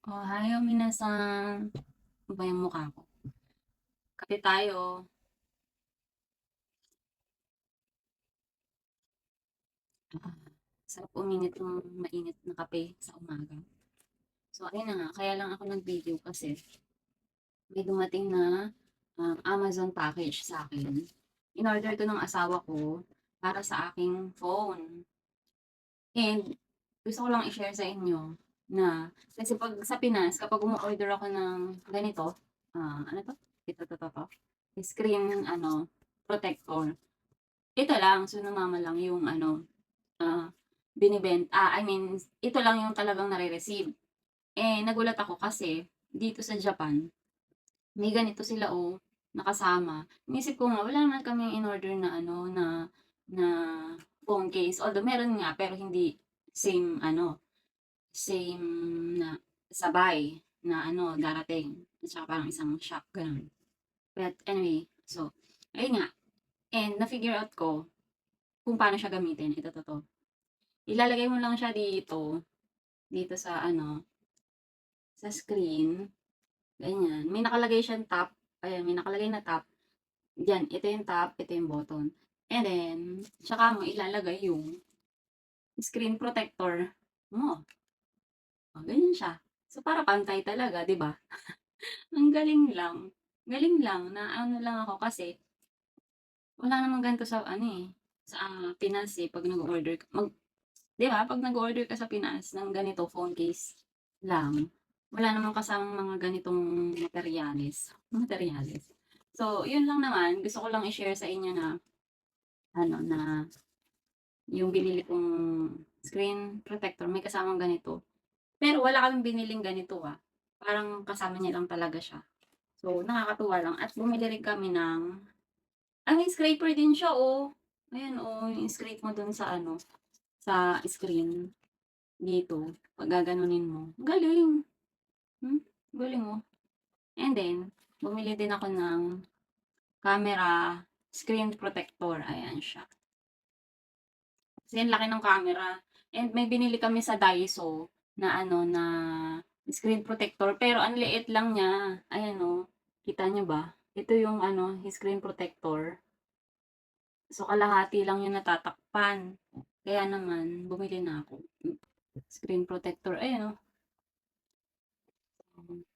Ohayo minasan. Ano ba yung mukha ko? Kape tayo. Ah, sarap uminit ng mainit na kape sa umaga. So, ayun na nga. Kaya lang ako nag-video kasi may dumating na Amazon package sa akin. In-order to ng asawa ko para sa aking phone. And gusto ko lang i-share sa inyo na kasi pag sa Pinas, kapag umu-order ako ng ganito, ano to? Ito. Screen, protector. Ito lang, so mama lang yung I mean, ito lang yung talagang nare-receive. Eh, nagulat ako kasi dito sa Japan, may ganito sila nakasama. Inisip ko nga, wala naman kaming in-order na na phone case. Although meron nga, pero hindi same same na sabay na darating. At saka parang isang shop, ganun. But anyway, so, ayun nga. And na-figure out ko kung paano siya gamitin. Ito, to. Ilalagay mo lang siya dito sa sa screen. Ganyan. May nakalagay siyang top. Ayan, may nakalagay na top. Diyan, ito yung top, ito yung button. And then, tsaka mo ilalagay yung screen protector mo. O, ganyan siya. So, para pantay talaga, di ba? Ang galing lang. Galing lang na ano lang ako kasi wala namang ganito sa sa Pinas pag nag-order ka. 'Di ba, 'pag nag-order ka sa Pinas ng ganito phone case lang, wala namang kasamang mga ganitong materyales. So, 'yun lang naman, gusto ko lang i-share sa inyo na na yung binili kong screen protector may kasamang ganito. Pero wala kaming biniling ganito, parang kasama niya lang talaga siya. So, nakakatuwa lang at bumili rin kami may scraper din siya, Ayan, yung scrape mo dun sa sa screen. Dito, pag gaganunin mo. Galing. Galing, And then, bumili din ako ng camera screen protector. Ayan siya. Kasi ang laki ng camera. And may binili kami sa Daiso na na screen protector. Pero ang liit lang niya. Ayan kita nyo ba? Ito yung screen protector. So, kalahati lang yung natatakpan. Kaya naman, bumili na ako. Screen protector. Ayan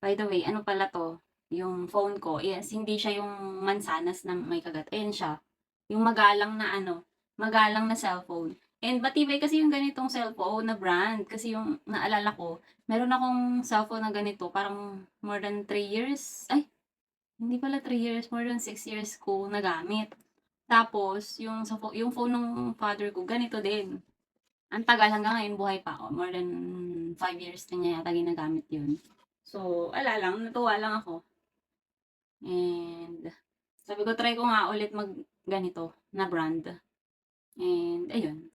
By the way, ano pala 'to, yung phone ko, yes, hindi siya yung mansanas na may kagat, ayan siya. Yung magalang na cellphone. And matibay kasi yung ganitong cellphone na brand. Kasi yung naalala ko, meron akong cellphone na ganito, parang more than 3 years. Ay, hindi pala 3 years, more than 6 years ko nagamit. Tapos, yung phone ng father ko, ganito din. Ang tagal hanggang ngayon buhay pa ako. More than 5 years na niya yata ginagamit yun. So, ala lang, natuwa lang ako. And, sabi ko, try ko nga ulit mag ganito na brand. And, ayun.